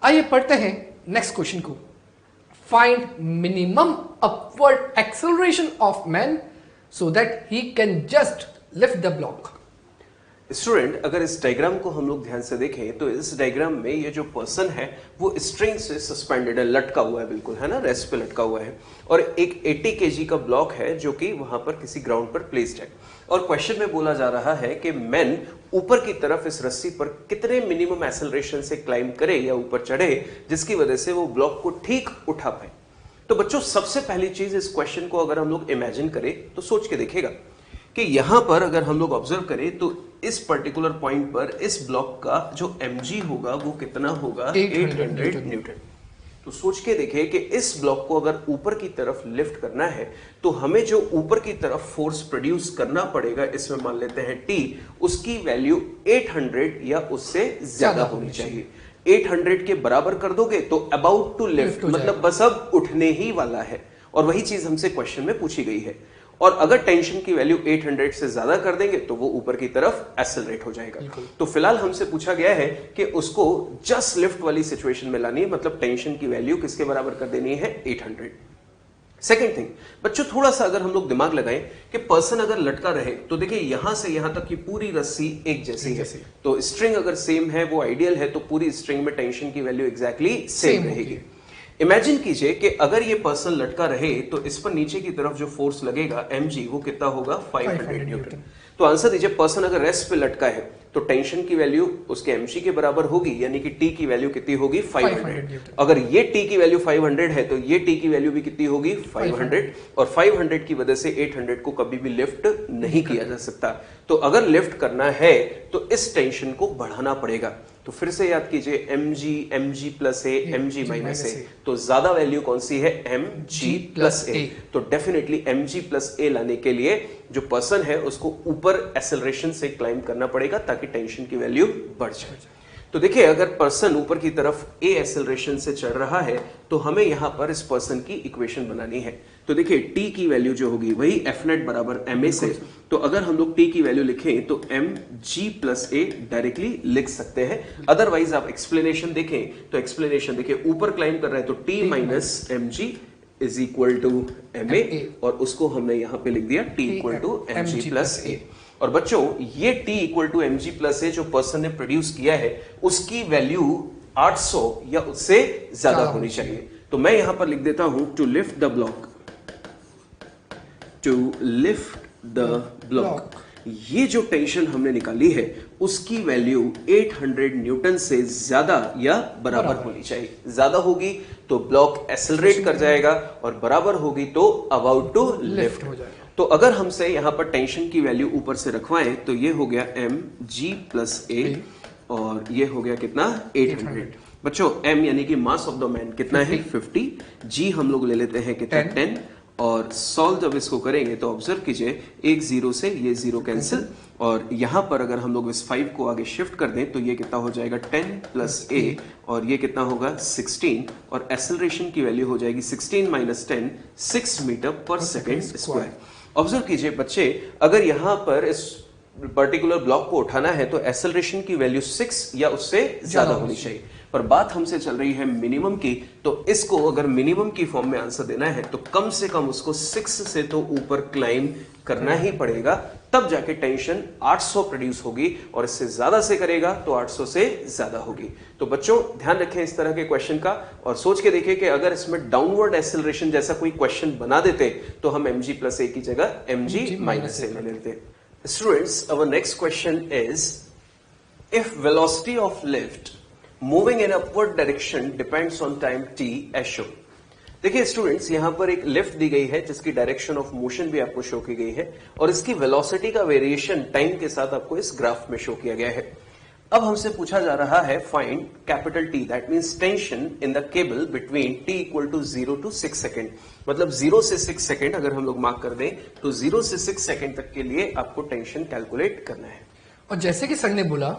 आइए पढ़ते हैं नेक्स्ट क्वेश्चन को। Find minimum upward acceleration of man so that he can just lift the block. Student, अगर इस डायग्राम को हम लोग ध्यान से देखें तो इस डायग्राम में ये जो पर्सन है वो स्ट्रिंग से सस्पेंडेड है, लटका हुआ है, बिल्कुल है ना, रेस्ट पे लटका हुआ है। और एक 80 kg का ब्लॉक है जो कि वहां पर किसी ग्राउंड पर प्लेस्ड है। और क्वेश्चन में बोला जा रहा है कि मैन ऊपर की तरफ इस रस्सी पर कितने मिनिमम एक्सेलरेशन से क्लाइंब करे या ऊपर चढ़े जिसकी वजह से वो ब्लॉक को ठीक उठा पाए। तो बच्चों, सबसे पहली चीज इस क्वेश्चन को अगर हम लोग इमेजिन करें तो सोच के देखेगा कि यहां पर अगर हम लोग ऑब्जर्व करें तो इस पर्टिकुलर पॉइंट पर इस ब्लॉक का जो mg होगा वो कितना होगा, 800 न्यूटन। तो सोच के देखें कि इस ब्लॉक को अगर ऊपर की तरफ लिफ्ट करना है तो हमें जो ऊपर की तरफ फोर्स प्रोड्यूस करना पड़ेगा, इसमें मान लेते हैं T, उसकी वैल्यू 800 या उससे ज्यादा होनी चाहिए। 800 के बराबर कर दोगे तो अबाउट टू लिफ्ट, मतलब बस अब उठने ही वाला है। और वही चीज हमसे क्वेश्चन में पूछी गई है। और अगर टेंशन की वैल्यू 800 से ज्यादा कर देंगे तो वो ऊपर की तरफ एक्सेलरेट हो जाएगा। तो फिलहाल हमसे पूछा गया है कि उसको जस्ट लिफ्ट वाली सिचुएशन में लानी है, मतलब टेंशन की वैल्यू किसके बराबर कर देनी है, 800। सेकेंड थिंग बच्चों, थोड़ा सा अगर हम लोग दिमाग लगाएं कि पर्सन अगर लटका रहे तो देखिए यहां से यहां तक की पूरी रस्सी एक जैसी है। तो स्ट्रिंग अगर सेम है, वो आइडियल है, तो पूरी स्ट्रिंग में टेंशन की वैल्यू एग्जैक्टली सेम रहेगी। इमेजिन कीजिए कि अगर ये पर्सन लटका रहे तो इस पर नीचे की तरफ जो फोर्स लगेगा mg वो कितना होगा, 500 न्यूटन। तो आंसर दीजिए, पर्सन अगर रेस्ट पे लटका है तो टेंशन की वैल्यू उसके mg के बराबर होगी, यानी कि t की वैल्यू कितनी होगी, 500। अगर ये t की वैल्यू 500 है तो ये t की वैल्यू भी कितनी होगी, 500। और 500 की वजह से 800 को कभी भी लिफ्ट नहीं किया जा सकता। तो अगर लिफ्ट करना है तो इस टेंशन को बढ़ाना पड़ेगा। तो फिर से याद कीजिए, mg plus a, mg minus a, तो ज्यादा वैल्यू कौन सी है, mg प्लस a। तो डेफिनेटली mg प्लस a लाने के लिए जो पर्सन है उसको ऊपर एक्सेलरेशन से क्लाइंब करना पड़ेगा ताकि टेंशन की वैल्यू बढ़ जाए। तो देखिए, अगर पर्सन ऊपर की तरफ a एक्सेलरेशन से चढ़ रहा है तो हमें यहां पर इस पर्सन की इक्वेशन बनानी है। तो देखिए, t की वैल्यू जो होगी वही F नेट बराबर ma से। तो अगर हम लोग t की वैल्यू लिखें तो mg प्लस a डायरेक्टली लिख सकते हैं। अदरवाइज आप एक्सप्लेनेशन देखें तो एक्सप्लेनेशन देखिए, ऊपर क्लाइंब कर रहा है तो t minus mg is equal to ma, और उसको हमने यहां पे लिख दिया t equal to mg plus a। और बच्चों, ये t equal to mg plus a जो पर्सन ने प्रोड्यूस किया है उसकी वैल्यू 800 या उससे ज्यादा होनी चाहिए। तो मैं यहां पर लिख देता हूं to lift the block, to lift the block, ये जो टेंशन हमने निकाली है उसकी वैल्यू 800 न्यूटन से ज्यादा या बराबर होनी चाहिए। ज्यादा होगी तो ब्लॉक एक्सेलरेट कर जाएगा और बराबर होगी तो अबाउट टू लिफ्ट हो जाएगा। तो अगर हमसे यहां पर टेंशन की वैल्यू ऊपर से रखवाएं तो ये हो गया mg प्लस a और ये हो गया कितना, 800। बच्चों, m यानी कि मास ऑफ द मैन कितना है, 50। g हम लोग ले लेते हैं कितना, 10। और सॉल्व जब इसको करेंगे तो ऑब्जर्व कीजिए, एक जीरो से ये जीरो कैंसिल, और यहां पर अगर हम लोग इस 5 को आगे शिफ्ट कर दें तो ये कितना हो जाएगा, 10 प्लस a, और ये कितना होगा, 16। और एक्सेलरेशन की वैल्यू हो जाएगी 16 minus 10, 6 metre per second square. Observe कीजिए बच्चे, अगर यहां पर इस पर्टिकुलर ब्लॉक को उठाना है तो एक्सेलरेशन की वैल्यू 6 या उससे ज्यादा होनी चाहिए। पर बात हमसे चल रही है मिनिमम की, तो इसको अगर मिनिमम की फॉर्म में आंसर देना है तो कम से कम उसको 6 से तो ऊपर क्लाइंब करना ही पड़ेगा, तब जाके टेंशन 800 प्रोड्यूस होगी, और इससे ज्यादा से करेगा तो 800 से ज्यादा होगी। तो बच्चों, ध्यान रखें इस तरह के क्वेश्चन का, और सोच के देखिए कि अगर इसमें डाउनवर्ड एक्सेलरेशन जैसा कोई क्वेश्चन बना देते तो हम mg प्लस a की जगह mg माइनस a ले लेते। Students, our next question is, if velocity of lift moving in upward direction depends on time t as shown। देखिए स्टूडेंट्स, यहां पर एक लिफ्ट दी गई है जिसकी डायरेक्शन ऑफ मोशन भी आपको शो की गई है, और इसकी वेलोसिटी का वेरिएशन टाइम के साथ आपको इस ग्राफ में शो किया गया है। अब हमसे पूछा जा रहा है find capital T, that means tension in the cable between t equal to 0 to 6 second. मतलब 0 से 6 सेकेंड अगर हम लोग मार्क कर दें तो 0 से 6 सेकेंड तक के लिए आपको टेंशन कैलकुलेट करना है। और जैसे कि सर ने बोला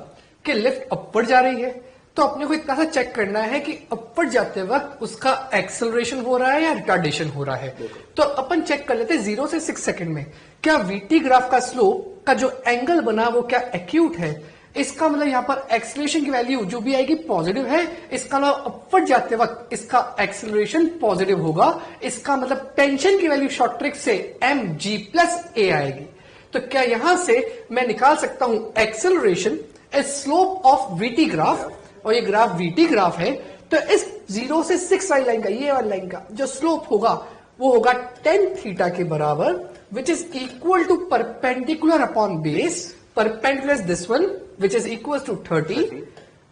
कि लिफ्ट अपवर्ड जा रही है, तो अपने को इतना सा चेक करना है कि अपवर्ड जाते वक्त उसका एक्सेलरेशन हो रहा है या रिटार्डेशन हो रहा है। तो अपन चेक कर लेते हैं 0 से 6 सेकेंड में क्या वीटी ग्राफ का स्लोप का जो एंगल बना वो क्या एक्यूट है इसका मतलब यहाँ पर एक्सेलरेशन की वैल्यू जो भी आएगी पॉजिटिव है, इसका मतलब अपवर्ड जाते वक्त इसका एक्सेलरेशन पॉजिटिव होगा। इसका मतलब टेंशन की वैल्यू शॉर्ट ट्रिक से mg+a आएगी। तो क्या यहां से मैं निकाल सकता हूं acceleration A slope of VT graph, और ये ग्राफ वीटी ग्राफ है, तो इस 0 से 6 वाली लाइन का, ये वाली लाइन का जो स्लोप होगा वो होगा tan थीटा के बराबर, which is equal to perpendicular upon base, perpendicular is this one which is equal to 30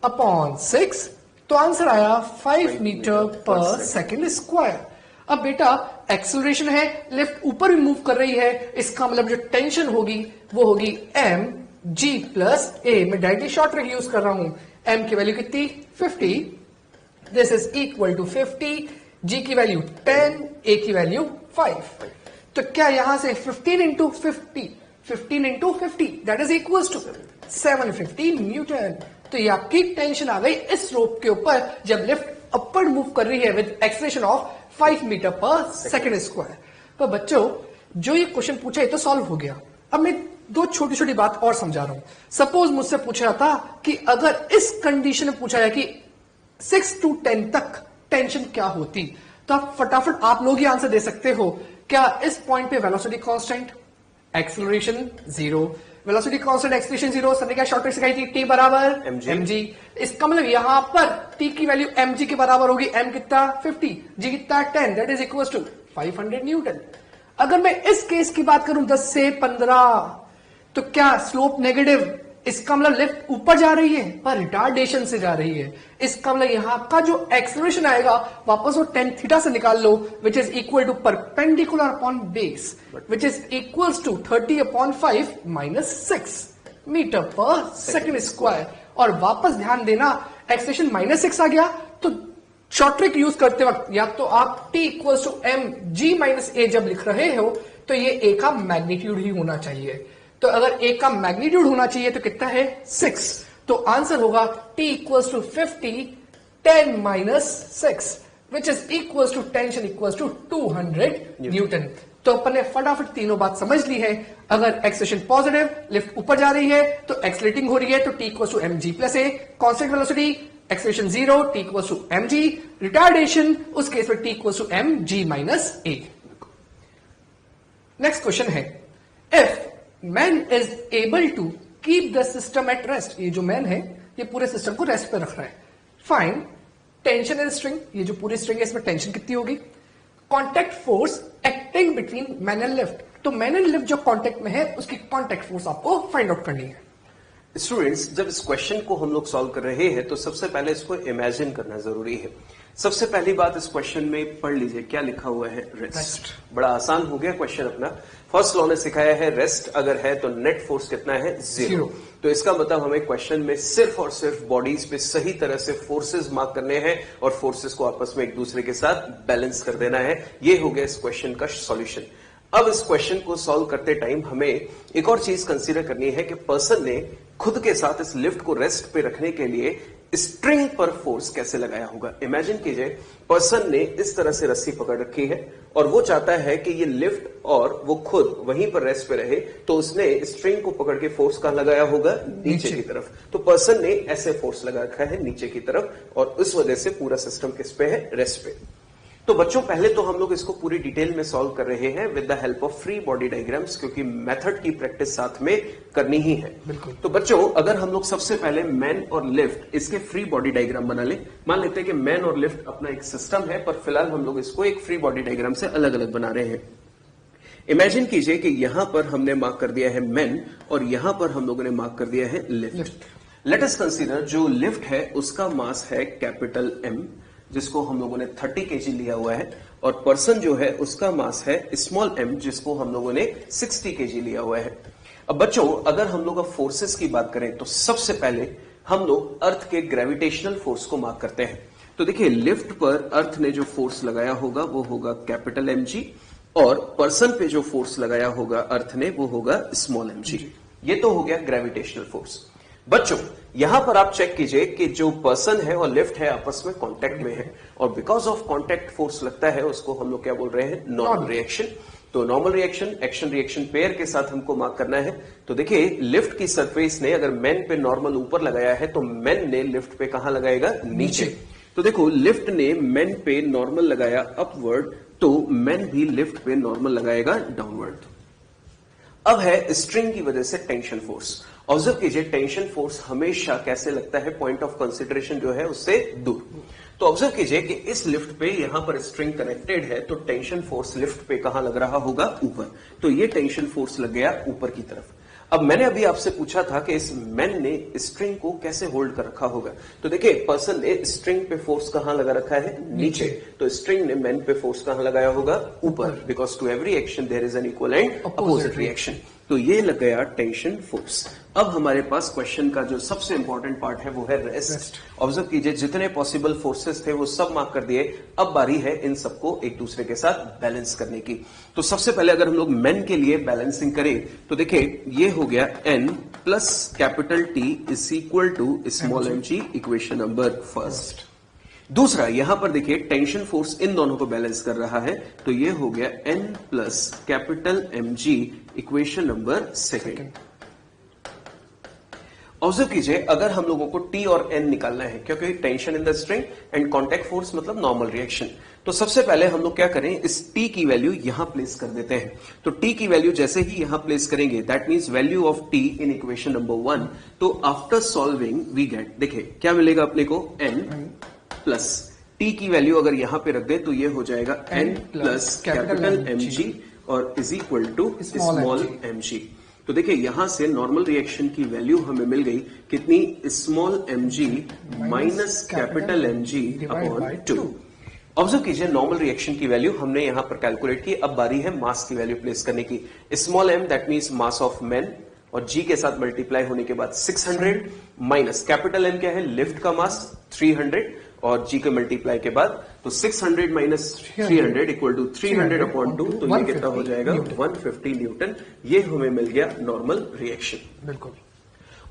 upon 6। तो आंसर आया 5 मीटर पर सेकेंड स्क्वायर। अब बेटा एक्सेलरेशन है, लिफ्ट ऊपर भी मूव कर रही है, इसका मतलब जो टेंशन होगी वो होगी mg+a। मैं डायरेक्टली शॉर्ट ट्रिक यूज कर रहा हूं। m की वैल्यू कितनी 50, this is equal to 50, g की वैल्यू 10, a की वैल्यू 5। तो क्या यहां से 15 into 50 that is equal to 750 newton. तो ये आपकी टेंशन आ गई इस रोप के ऊपर जब लिफ्ट अपवर्ड मूव कर रही है with acceleration of 5 metre per second square. तो बच्चों जो ये क्वेश्चन पूछा है तो सॉल्व हो गया। अब मैं दो छोटी छोटी बात और समझा रहा हूं। सपोज मुझसे पूछा जाता कि अगर इस कंडीशन में पूछा जाए कि 6 to 10 तक टेंशन क्या होती, तो आप फटाफट आप लोग ही आंसर दे सकते हो। क्या इस पॉइंट पे velocity constant, acceleration 0, velocity constant, acceleration 0, sir ने क्या शॉर्ट ट्रिक सिखाई थी, t बराबर mg। इसका मतलब यहां पर t की वैल्यू mg के बराबर होगी, m कितना 50, g कितना 10, that is equal to 500 newton. अगर मैं इस केस की बात करूं 10 से 15, तो क्या स्लोप नेगेटिव, इसका मतलब लिफ्ट ऊपर जा रही है पर रिटार्डेशन से जा रही है। इसका मतलब यहां का जो एक्सेलरेशन आएगा वापस वो tan थीटा से निकाल लो, which is equal to perpendicular upon base, which is equal to 30 upon 5 minus 6 metre per second square. और वापस ध्यान देना एक्सेलरेशन -6 आ गया, तो शॉर्ट ट्रिक यूज करते वक्त या तो आप t इक्वल टू mg-a जब लिख रहे हो तो ये a का मैग्नीट्यूड ही होना चाहिए। तो अगर a का मैग्नीट्यूड होना चाहिए तो कितना है 6, तो आंसर होगा t equals to 50 10 minus 6 which is equals to tension equals to 200 newton. तो अपन ने फटाफट तीनों बात समझ ली है। अगर एक्सेलरेशन पॉजिटिव, लिफ्ट ऊपर जा रही है तो एक्सेलरेटिंग हो रही है, तो t equals to mg+a, constant velocity acceleration 0, t equals to mg, retardation उस केस में t equals to mg-a। Next question है, if man is able to keep the system at rest, ये जो मैन है ये पूरे सिस्टम को rest पे रख रहा है। फाइंड टेंशन इन स्ट्रिंग, ये जो पूरी स्ट्रिंग है इसमें टेंशन कितनी होगी। Contact force acting between man and lift, तो मैन एंड लिफ्ट जो कॉन्टैक्ट में है उसकी कॉन्टैक्ट फोर्स आपको फाइंड आउट करनी है। स्टूडेंट्स, जब इस क्वेश्चन को हम लोग सॉल्व कर रहे हैं तो सबसे पहले इसको इमेजिन करना जरूरी है। सबसे पहली बात इस क्वेश्चन में पढ़ लीजिए क्या लिखा हुआ है, रेस्ट। बड़ा आसान हो गया क्वेश्चन अपना। फर्स्ट लॉ ने सिखाया है रेस्ट अगर है तो नेट फोर्स कितना है, 0। तो इसका मतलब हमें क्वेश्चन में सिर्फ और सिर्फ बॉडीज पे सही तरह से फोर्सेस मार्क करने हैं और फोर्सेस को आपस में एक दूसरे के साथ बैलेंस कर देना है। ये हो गया इस क्वेश्चन का सॉल्यूशन। अब इस क्वेश्चन को सॉल्व करते टाइम हमें एक और चीज कंसीडर करनी है कि पर्सन ने खुद के साथ इस लिफ्ट को रेस्ट पे रखने के लिए स्ट्रिंग पर फोर्स कैसे लगाया होगा। इमेजिन कीजिए पर्सन ने इस तरह से रस्सी पकड़ रखी है और वो चाहता है कि ये लिफ्ट और वो खुद वहीं पर रेस्ट पे रहे, तो उसने स्ट्रिंग को पकड़ के फोर्स कहां लगाया होगा, नीचे की तरफ। तो पर्सन ने ऐसे फोर्स लगा रखा है नीचे की तरफ और उस वजह से पूरा सिस्टम किस पे है, रेस्ट पे। तो बच्चों पहले तो हम लोग इसको पूरी डिटेल में सॉल्व कर रहे हैं with the help of free body diagrams, क्योंकि मेथड की प्रैक्टिस साथ में करनी ही है। बिल्कुल। तो बच्चों अगर हम लोग सबसे पहले मैन और लिफ्ट इसके फ्री बॉडी डायग्राम बना ले, मान लेते हैं कि मैन और लिफ्ट अपना एक सिस्टम है, पर फिलहाल हम लोग इसको एक फ्री बॉडी डायग्राम से अलग अलग बना रहे हैं। इमेजिन कीजिए कि यहां पर हमने मार्क कर दिया है मैन और यहां पर हम लोगों ने मार्क कर दिया है लिफ्ट। लेट अस कंसीडर जो लिफ्ट है उसका मास है कैपिटल M, जिसको हम लोगों ने 30 kg लिया हुआ है, और पर्सन जो है उसका मास है स्मॉल m, जिसको हम लोगों ने 60 kg लिया हुआ है। अब बच्चों अगर हम लोग अब फोर्सेस की बात करें तो सबसे पहले हम लोग अर्थ के ग्रेविटेशनल फोर्स को मार्क करते हैं। तो देखिए लिफ्ट पर अर्थ ने जो फोर्स लगाया होगा वो होगा कैपिटल mg, और पर्सन पे जो फोर्स लगाया होगा अर्थ ने वो होगा स्मॉल mg। ये तो हो गया ग्रेविटेशनल फोर्स। बच्चों यहां पर आप चेक कीजिए कि जो पर्सन है और लिफ्ट है आपस में कांटेक्ट में है, और बिकॉज ऑफ कांटेक्ट फोर्स लगता है उसको हम लोग क्या बोल रहे हैं, नॉन रिएक्शन। तो normal reaction action reaction pair के साथ हमको मार्क करना है। तो देखिए लिफ्ट की सरफेस ने अगर मेन पे नॉर्मल ऊपर लगाया है तो मेन ने लिफ्ट पे कहां लगाएगा, नीचे। तो देखो लिफ्ट ने मेन पे नॉर्मल लगाया अपवर्ड, तो मेन भी लिफ्ट पे नॉर्मल लगाएगा डाउनवर्ड। अब है स्ट्रिंग की वजह से टेंशन फोर्स। ऑब्जर्व कीजिए टेंशन फोर्स हमेशा कैसे लगता है, पॉइंट ऑफ कंसिडरेशन जो है उससे दूर। तो ऑब्जर्व कीजिए कि इस लिफ्ट पे यहां पर स्ट्रिंग कनेक्टेड है, तो टेंशन फोर्स लिफ्ट पे कहां लग रहा होगा, ऊपर। तो ये टेंशन फोर्स लग गया ऊपर की तरफ। अब मैंने अभी आपसे पूछा था कि इस मैन ने स्ट्रिंग को कैसे होल्ड कर रखा होगा। तो देखिए पर्सन ने स्ट्रिंग पे फोर्स कहां लगा रखा है, नीचे। तो स्ट्रिंग ने मैन पे फोर्स कहां लगाया होगा, ऊपर, because to every action there is an equal and opposite reaction. तो ये लग गया टेंशन फोर्स। अब हमारे पास क्वेश्चन का जो सबसे इंपॉर्टेंट पार्ट है वो है रेस्ट। ऑब्जर्व कीजिए जितने पॉसिबल फोर्सेस थे वो सब मार्क कर दिए। अब बारी है इन सबको एक दूसरे के साथ बैलेंस करने की। तो सबसे पहले अगर हम लोग मेन के लिए बैलेंसिंग करें तो देखिए ये हो गया N plus capital T is equal to small M G, equation number first. दूसरा यहां पर देखिए टेंशन फोर्स इन दोनों को बैलेंस कर रहा है, तो ये हो गया N plus capital M G, equation number second. Observe कीजिए अगर हम लोगों को टी और एन निकालना है, क्योंकि tension in the string and contact force मतलब नॉर्मल रिएक्शन, तो सबसे पहले हम लोग क्या करें, इस टी की वैल्यू यहां प्लेस कर देते हैं। तो टी की वैल्यू जैसे ही यहां प्लेस करेंगे, that means value of T in equation number 1, तो आफ्टर सॉल्विंग वी गेट, देखिए क्या मिलेगा अपने को, एन प्लस टी की वैल्यू अगर यहां पे रख दे तो ये हो जाएगा N plus capital M G और is equal to small M G. तो देखिए यहां से नॉर्मल रिएक्शन की वैल्यू हमें मिल गई कितनी, small M G minus capital M G upon 2। Observe कीजिए नॉर्मल रिएक्शन की वैल्यू हमने यहां पर कैलकुलेट की। अब बारी है मास की वैल्यू प्लेस करने की। Small M that means mass of man, और जी के साथ मल्टीप्लाई होने के बाद 600 माइनस कैपिटल एम क्या है, लिफ्ट का मास 300, और जी के मल्टीप्लाई के बाद तो 600 माइनस 300 इक्वल टू 300 अपॉन 2, तो ये कितना हो जाएगा, 150 न्यूटन। ये हमें मिल गया नॉर्मल रिएक्शन। बिल्कुल।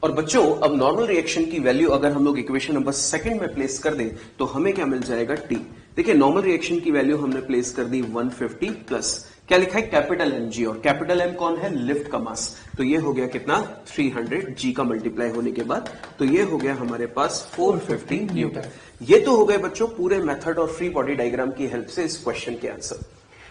और बच्चों अब नॉर्मल रिएक्शन की वैल्यू अगर हम लोग इक्वेशन नंबर सेकंड में प्लेस कर दें तो हमें क्या मिल जाएगा, टी। देखिए नॉर्मल रिएक्शन की वैल्यू हमने प्लेस कर दी 150 प्लस क्या लिखा है, कैपिटल एम जी, और कैपिटल एम कौन है, लिफ्ट का मास। तो ये हो गया कितना, 300, जी का मल्टीप्लाई होने के बाद, तो ये हो गया हमारे पास 450 न्यूटन। ये तो हो गए बच्चों पूरे मेथड और फ्री बॉडी डायग्राम की हेल्प से इस क्वेश्चन के आंसर।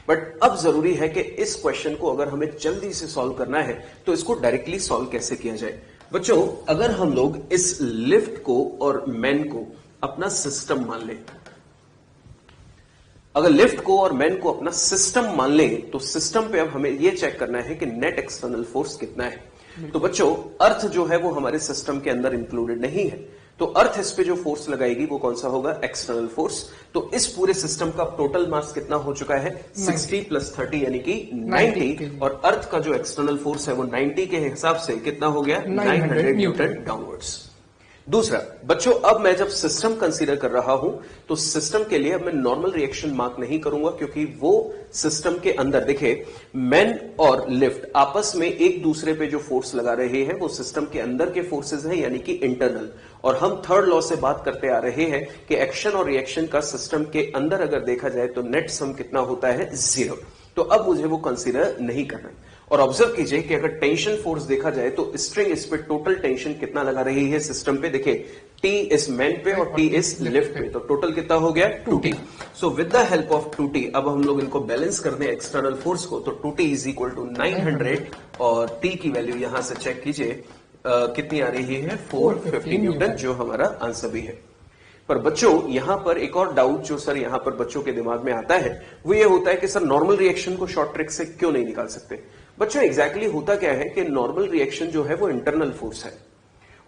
बट अब जरूरी है कि इस क्वेश्चन को अगर हमें जल्दी से सॉल्व करना है तो इसको डायरेक्टली सॉल्व कैसे किया जाए। बच्चों अगर हम लोग इस लिफ्ट को और मैन को अपना सिस्टम मान लें, अगर लिफ्ट को और मैन को अपना सिस्टम मान लें तो सिस्टम पे अब हमें यह चेक करना है कि नेट एक्सटर्नल फोर्स कितना है। तो बच्चों अर्थ जो है वो हमारे सिस्टम के अंदर इंक्लूडेड नहीं है, तो अर्थ इस पे जो फोर्स लगाएगी वो कौन सा होगा, एक्सटर्नल फोर्स। तो इस पूरे सिस्टम का टोटल मास कितना हो चुका है, 60 प्लस 30 यानी कि 90, और अर्थ का जो एक्सटर्नल फोर्स है वो 90 के हिसाब से कितना हो गया, 900 न्यूटन डाउनवर्ड्स। दूसरा बच्चों अब मैं जब सिस्टम कंसीडर कर रहा हूं तो सिस्टम के लिए अब मैं नॉर्मल रिएक्शन मार्क नहीं करूंगा, क्योंकि वो सिस्टम के अंदर देखिए मैन और लिफ्ट आपस में एक दूसरे पे जो फोर्स लगा रहे हैं वो सिस्टम के अंदर के फोर्सेस हैं, यानी कि इंटरनल। और हम थर्ड लॉ से बात करते आ रहे हैं कि एक्शन और रिएक्शन का सिस्टम के अंदर अगर देखा जाए तो नेट सम कितना होता है, 0। तो अब मुझे वो कंसीडर नहीं करना। और ऑब्जर्व कीजिए कि अगर टेंशन फोर्स देखा जाए तो स्ट्रिंग इस पे टोटल टेंशन कितना लगा रही है सिस्टम पे, देखिए टी इस मैन पे और टी इस लिफ्ट पे, तो टोटल कितना हो गया, 2t। So with the help of 2t अब हम लोग इनको बैलेंस कर दें एक्सटर्नल फोर्स को, तो 2t इज इक्वल टू 900, और t की वैल्यू यहां से चेक कीजिए कितनी आ रही है, 450 न्यूटन, जो हमारा आंसर भी है। पर बच्चों यहां पर एक और डाउट जो सर यहां पर बच्चों के दिमाग में आता है वो ये होता है कि सर नॉर्मल रिएक्शन को शॉर्ट ट्रिक से क्यों नहीं निकाल सकते। बच्चों एग्जैक्टली होता क्या है कि नॉर्मल रिएक्शन जो है वो इंटरनल फोर्स है,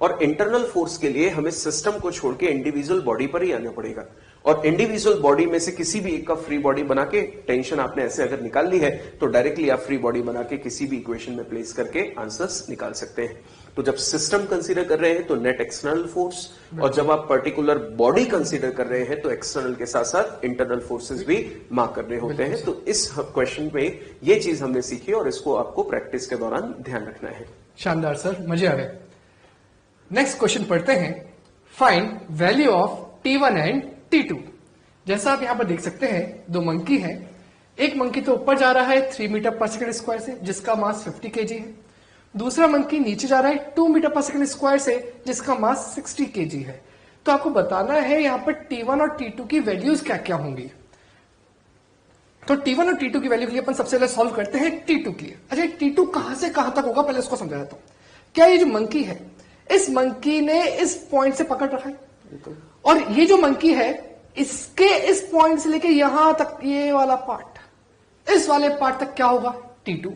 और इंटरनल फोर्स के लिए हमें सिस्टम को छोड़ के इंडिविजुअल बॉडी पर ही आना पड़ेगा, और इंडिविजुअल बॉडी में से किसी भी एक का फ्री बॉडी बना के टेंशन आपने ऐसे अगर निकाल ली है तो डायरेक्टली आप फ्री बॉडी बना के किसी भी इक्वेशन में प्लेस करके आंसर्स निकाल सकते हैं। तो जब सिस्टम कंसीडर कर रहे हैं तो नेट एक्सटर्नल फोर्स, और जब आप पर्टिकुलर बॉडी कंसीडर कर रहे हैं तो एक्सटर्नल के साथ साथ इंटरनल फोर्सेस भी मार्क करने होते हैं। तो इस क्वेश्चन में ये चीज हमने सीखी और इसको आपको प्रैक्टिस के दौरान ध्यान रखना है। शानदार सर, मजे आ गए। नेक्स्ट क्वेश्चन पढ़ते हैं, find value of T1 and T2। जैसा आप यहां पर देख सकते हैं दो मंकी हैं, एक मंकी तो ऊपर जा रहा है 3 मीटर पर सेकंड स्क्वायर से, जिसका मास 50 केजी है। दूसरा मंकी नीचे जा रहा है 2 मीटर पर सेकंड स्क्वायर से, जिसका मास 60 केजी है। तो आपको बताना है यहाँ पर T1 और T2 की वैल्यूज क्या क्या होंगी। तो T1 और T2 की वैल्यू के लिए अपन सबसे पहले सॉल्व करते हैं T2 के लिए। अच्छा, T2 कहां से कहां तक होगा, पहले उसको समझा देता हूं। क्या ये जो मंकी है, इस मंकी ने इस पॉइंट से पकड़ रखा है, और ये जो मंकी है इसके इस पॉइंट से लेके यहां तक ये वाला पार्ट, इस वाले पार्ट तक क्या होगा T2।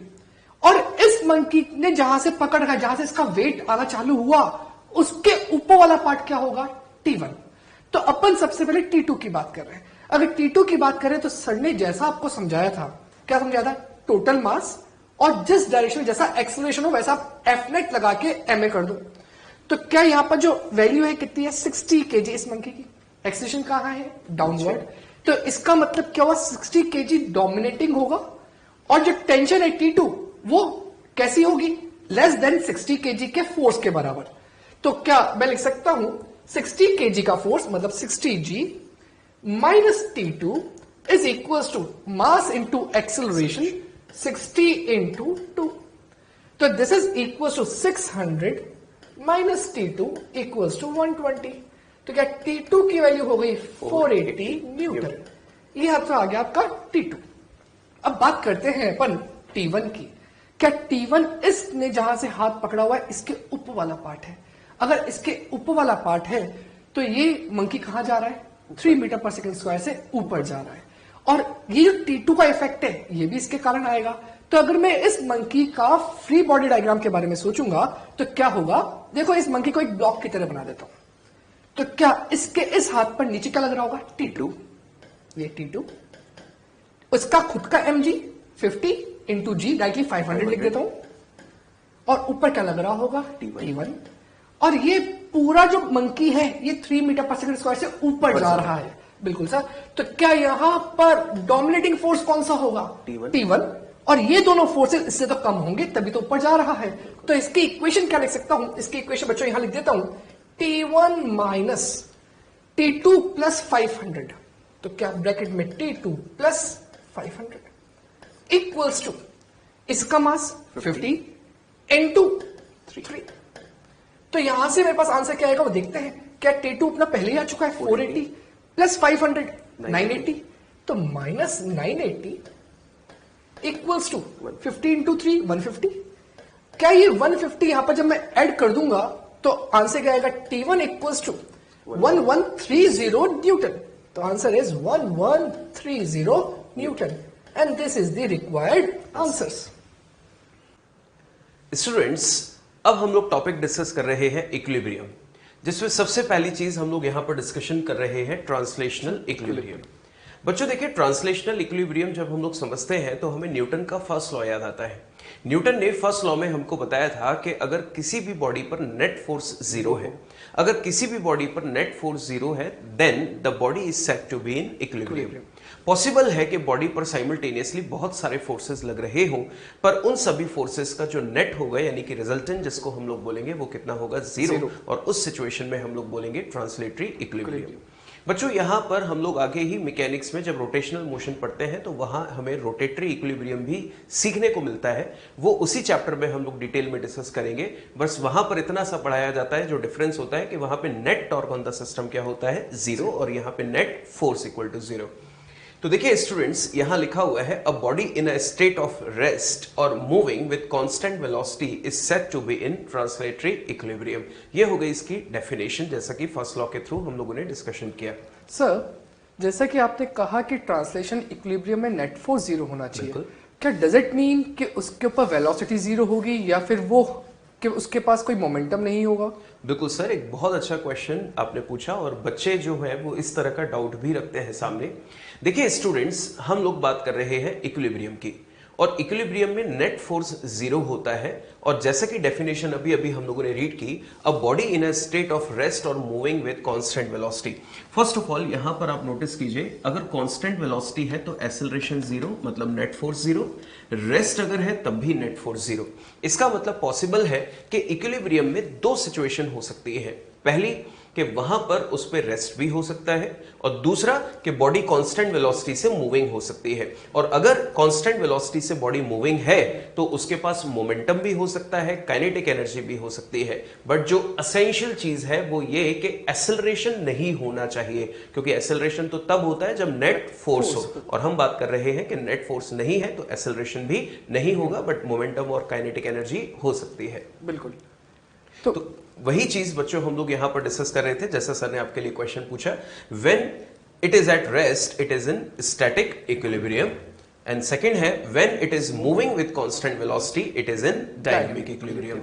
और इस मंकी ने जहां से पकड़ रखा है, जहां से इसका वेट आना चालू हुआ, उसके ऊपर वाला पार्ट क्या होगा T1। तो अपन सबसे पहले T2 की बात कर रहे हैं। अगर T2 की बात करें तो सर ने जैसा आपको समझाया था, क्या समझाया था, टोटल मास और जिस डायरेक्शन में जैसा एक्सेलरेशन हो वैसा एफ नेट लगा के एमए कर दो। तो क्या यहां पर जो वैल्यू है कितनी है 60 केजी इस मंकी की, एक्सेलरेशन कहां है डाउनवर्ड। तो इसका मतलब क्या हुआ 60 केजी डोमिनेटिंग होगा, और जो टेंशन है T2 वो कैसी होगी, लेस देन 60 केजी के फोर्स के बराबर। तो क्या मैं लिख सकता हूं 60 केजी का फोर्स मतलब 60G minus T2 is equals to mass into acceleration 60 into 2। तो this is equals to 600 minus T2 equals to 120। तो क्या T2 की वैल्यू हो गई 480 न्यूटन। ये आपका आ गया आपका T2। अब बात करते हैं अपन T1 की। क्या T1 इसने जहां से हाथ पकड़ा हुआ है इसके ऊपर वाला पार्ट है। अगर इसके ऊपर वाला पार्ट है तो ये मंकी कहां जा रहा है 3 मीटर पर सेकंड स्क्वायर से ऊपर जा रहा है, और ये जो T2 का इफेक्ट है ये भी इसके कारण आएगा। तो अगर मैं इस मंकी का फ्री बॉडी डायग्राम के बारे में सोचूंगा तो क्या होगा, देखो इस मंकी को एक ब्लॉक की तरह बना देता हूं। तो क्या इसके इस हाथ पर नीचे क्या लग रहा होगा T2, ये T2, उसका खुद का mg 50 इंटू जी डायरेक्टली 500 लिख देता हूं, और ऊपर क्या लग रहा होगा T1। और ये पूरा जो मंकी है ये 3 मीटर पर सेकंड स्क्वायर से ऊपर जा रहा है। बिल्कुल सर। तो क्या यहां पर डोमिनेटिंग फोर्स कौन सा होगा T1, और ये दोनों फोर्सेस इससे तो कम होंगे तभी तो ऊपर जा रहा है। तो इसकी इक्वेशन क्या लिख सकता हूं, इसकी इक्वेशन बच्चों यहां लिख देता हूं T1 माइनस T2 प्लस 500। तो क्या ब्रैकेट में T2 प्लस 500 इक्वल्स टू इसका मास 50 इंटू 3। तो यहां से मेरे पास आंसर क्या आएगा वो देखते हैं। क्या T2 अपना पहले ही आ चुका है 480 प्लस 500 980। तो माइनस 980 इक्वल्स टू 50 इंटू 3 150। क्या ये 150 यहां पर जब मैं ऐड कर दूंगा तो आंसर क्या आएगा T1 इक्वल्स टू 1130 न्यूटन। तो answer is 1130 Newton, and this is the required answers. Students, अब हम लोग टॉपिक डिस्कस कर रहे हैं इक्विलिब्रियम, जिसमें सबसे पहली चीज हम लोग यहां पर डिस्कशन कर रहे हैं ट्रांसलेशनल इक्विलिब्रियम। बच्चों देखिए, ट्रांसलेशनल इक्विलिब्रियम जब हम लोग समझते हैं तो हमें न्यूटन का फर्स्ट लॉ याद आता है। न्यूटन ने फर्स्ट लॉ में हमको बताया था कि अगर किसी भी बॉडी पर नेट फोर्स जीरो है, अगर किसी भी बॉडी पर नेट फोर्स जीरो है, then the body is said to be in equilibrium. Possible है कि बॉडी पर साइमल्टेनियसली बहुत सारे फोर्सेस लग रहे हों, पर उन सभी फोर्सेस का जो नेट होगा यानी कि रिजल्टेंट जिसको हम लोग बोलेंगे वो कितना होगा जीरो, और उस सिचुएशन में हम लोग बोलेंगे ट्रांसलेटरी इक्विलिब्रियम। बच्चों यहां पर हम लोग आगे ही मैकेनिक्स में जब रोटेशनल मोशन पढ़ते हैं तो वहां हमें रोटेटरी इक्विलिब्रियम भी सीखने को मिलता है। वो उसी चैप्टर में हम लोग डिटेल में डिस्कस करेंगे। बस वहां पर इतना सा पढ़ाया जाता है, जो डिफरेंस होता है कि वहां पे net torque on the system क्या होता है जीरो, और यहां पे net force equal to zero. तो देखिए स्टूडेंट्स, यहां लिखा हुआ है a body in a state of rest और moving with constant velocity is said to be in translatory equilibrium. ये हो गई इसकी डेफिनेशन, जैसा कि फर्स्ट लॉ के थ्रू हम लोगों ने डिस्कशन किया। सर, जैसा कि आपने कहा कि ट्रांसलेशन इक्विलिब्रियम में नेट फोर्स जीरो होना चाहिए, क्या डज इट मीन कि उसके ऊपर वेलोसिटी जीरो होगी, या फिर वो कि उसके पास कोई मोमेंटम नहीं होगा? बिल्कुल सर, एक बहुत अच्छा क्वेश्चन आपने पूछा, और बच्चे जो है वो इस तरह का डाउट भी रखते हैं सामने। देखिए स्टूडेंट्स, हम लोग बात कर रहे हैं इक्विलिब्रियम की, और इक्विलिब्रियम में नेट फोर्स जीरो होता है, और जैसा कि डेफिनेशन अभी अभी हम लोगों ने रीड की, a body in a state of rest और moving with constant velocity. First of all यहां पर आप नोटिस कीजिए, अगर कांस्टेंट वेलोसिटी है तो एक्सेलरेशन जीरो, मतलब नेट फोर्स जीरो। रेस्ट अगर है तब भी नेट फोर्स जीरो। इसका मतलब पॉसिबल है कि इक्विलिब्रियम में दो सिचुएशन हो सकती है। पहली कि वहां पर उस पर रेस्ट भी हो सकता है, और दूसरा कि बॉडी कांस्टेंट वेलोसिटी से मूविंग हो सकती है। और अगर कांस्टेंट वेलोसिटी से बॉडी मूविंग है तो उसके पास मोमेंटम भी हो सकता है, काइनेटिक एनर्जी भी हो सकती है। बट जो असेंशियल चीज है वो ये कि एक्सेलरेशन नहीं होना चाहिए, क्योंकि एक्सेलरेशन तो तब होता है जब नेट फोर्स हो, और हम बात कर रहे हैं कि नेट फोर्स नहीं है तो एक्सेलरेशन भी नहीं होगा, बट मोमेंटम और काइनेटिक एनर्जी हो सकती है। बिल्कुल। तो वही चीज बच्चों हम लोग यहां पर डिस्कस कर रहे थे, जैसा सर ने आपके लिए क्वेश्चन पूछा, when it is at rest it is in static equilibrium, and second है when it is moving with constant velocity it is in dynamic equilibrium.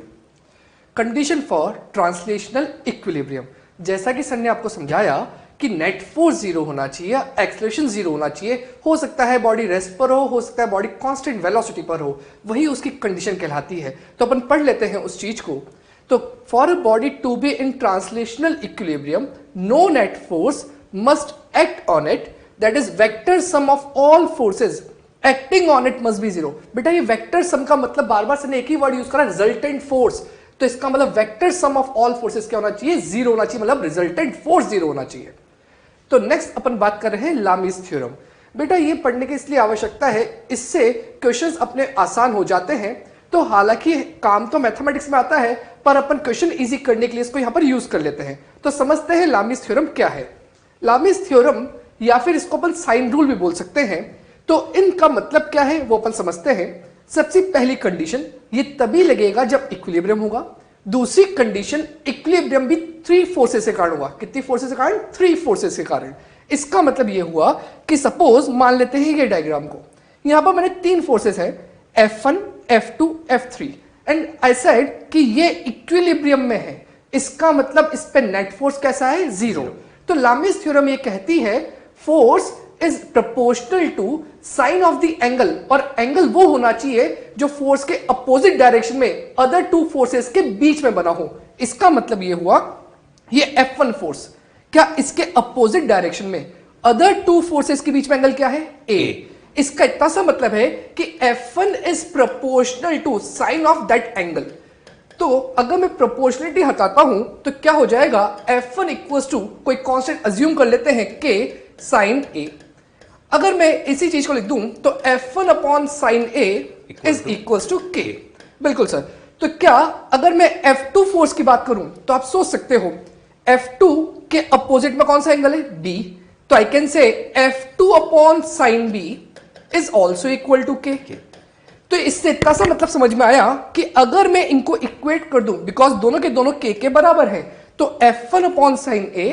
Condition for translational equilibrium, जैसा कि सर ने आपको समझाया कि नेट फोर्स जीरो होना चाहिए, acceleration zero होना चाहिए, हो सकता है बॉडी रेस्ट पर हो सकता है बॉडी कांस्टेंट वेलोसिटी पर हो, वही उसकी कंडीशन कहलाती है। तो अपन पढ़ लेते हैं उस चीज को। तो for a body to be in translational equilibrium no net force must act on it, that is vector sum of all forces acting on it must be zero. बेटा ये वेक्टर सम का मतलब बार बार से एक ही वर्ड यूज करा, resultant force, तो इसका मतलब vector sum of all forces क्या होना चाहिए, जीरो होना चाहिए, मतलब रिजल्टेंट फोर्स जीरो होना चाहिए। तो नेक्स्ट अपन बात कर रहे हैं लामीज थ्योरम। बेटा ये पढ़ने की इसलिए आवश्यकता है, इससे क्वेश्चंस अपने आसान हो जाते हैं। तो हालांकि काम तो मैथमेटिक्स में आता है, पर अपन क्वेश्चन इजी करने के लिए इसको यहां पर यूज कर लेते हैं। तो समझते हैं लामीज थ्योरम क्या है। लामीज थ्योरम या फिर इसको अपन साइन रूल भी बोल सकते हैं। तो इनका मतलब क्या है वो अपन समझते हैं। सबसे पहली कंडीशन, ये तभी लगेगा जब इक्विलिब्रियम होगा। दूसरी कंडीशन, इक्विलिब्रियम भी थ्री फोर्सेस के कारण होगा। कितनी फोर्सेस के कारण? थ्री फोर्सेस के कारण। इसका मतलब ये हुआ कि सपोज मान लेते हैं ये डायग्राम को, यहां पर मैंने तीन फोर्सेस है, F1, F2, F3, and I said कि ये इक्विलिब्रियम में है। इसका मतलब इस पे नेट फोर्स कैसा है? जीरो। तो लामीज थ्योरम ये कहती है force is proportional to sine of the angle, और एंगल वो होना चाहिए जो फोर्स के अपोजिट डायरेक्शन में अदर टू फोर्सेस के बीच में बना हो। इसका मतलब ये हुआ ये F1 फोर्स, क्या इसके अपोजिट डायरेक्शन में अदर टू फोर्सेस के बीच में एंगल क्या है? A। इसका इतना सा मतलब है कि F1 is proportional to sine of that angle. तो अगर मैं प्रोपोर्शनलिटी हटाता हूं तो क्या हो जाएगा? F1 इक्वल्स टू कोई कांस्टेंट अज्यूम कर लेते हैं K साइन A। अगर मैं इसी चीज को लिख दूं तो F1 upon sine A is equals to K। बिल्कुल सर। तो क्या अगर मैं F2 फोर्स की बात करूं तो आप सोच सकते हो F2 के अपोजिट में कौन सा एंगल है? B। तो आई can say F2 upon sine B is also equal to K। तो इससे इतना सा मतलब समझ में आया कि अगर मैं इनको इक्वेट कर दूं, बिकॉज दोनों के दोनों K के बराबर हैं, तो F1 upon sine A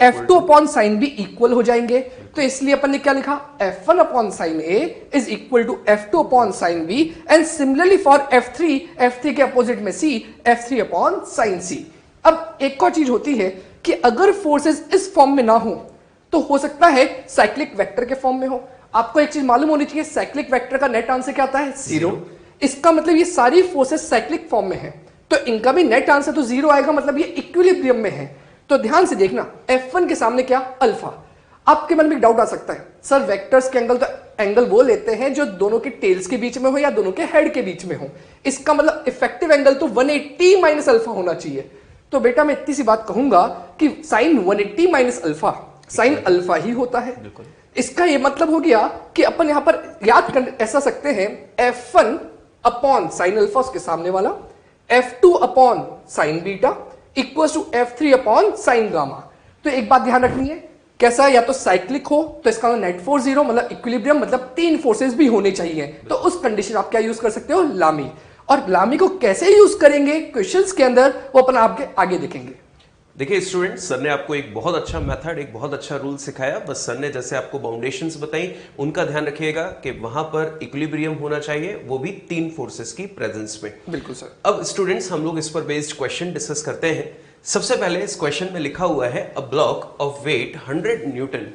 F2 upon sine B equal हो जाएंगे। तो इसलिए अपन ने क्या लिखा? F1 upon sine A is equal to F2 upon sine B, and similarly for F3, F3 के अपोजिट में C, F3 upon sign C। अब एक और चीज होती है कि अगर फोर्सेस इस फॉर्म में ना हो तो हो सकता है साइक्लिक वेक्टर के फॉर्म में हो। आपको एक चीज मालूम होनी चाहिए, साइक्लिक वेक्टर का नेट आंसर क्या आता है? जीरो। इसका मतलब ये सारी फोर्सेस साइक्लिक फॉर्म में है, तो इनका भी नेट आंसर तो जीरो आएगा, मतलब ये इक्विलिब्रियम में है। तो ध्यान से देखना, F1 के सामने क्या? अल्फा। आपके मन में एक डाउट आ सकता है, सर वेक्टर्स के एंगल तो एंगल वो लेते हैं जो दोनों के टेल्स के बीच में हो या दोनों के हेड के बीच में हो। इसका मतलब इफेक्टिव एंगल तो 180 माइनस अल्फा होना चाहिए। तो बेटा मैं इतनी सी बात कहूंगा कि sine 180 minus alpha sine alpha ही होता है। इसका ये मतलब हो गया कि अपन यहां पर याद कर ऐसा सकते हैं, F1 अपॉन साइन अल्फा उसके सामने वाला, F2 upon sine beta equal to F3 upon sine gamma. तो एक बात ध्यान रखनी है, कैसा? या तो साइक्लिक हो तो इसका नेट फोर्स जीरो, मतलब इक्विलिब्रियम, मतलब तीन फोर्सेस भी होने चाहिए। तो उस कंडीशन आप क्या यूज कर सकते हो? लामी। और लामी को कैसे यूज करेंगे क्वेश्चंस के अंदर, वो अपन आपके आगे देखेंगे। देखिए स्टूडेंट, सर ने आपको एक बहुत अच्छा मेथड, एक बहुत अच्छा रूल सिखाया। बस सर ने जैसे आपको बाउंडेशंस बताई, उनका ध्यान रखिएगा कि वहां पर इक्विलिब्रियम होना चाहिए, वो भी तीन फोर्सेस की प्रेजेंस में। बिल्कुल सर। अब स्टूडेंट्स हम लोग इस पर बेस्ड क्वेश्चन डिस्कस करते हैं। सबसे पहले इस क्वेश्चन में लिखा हुआ है, a block of weight 100 newton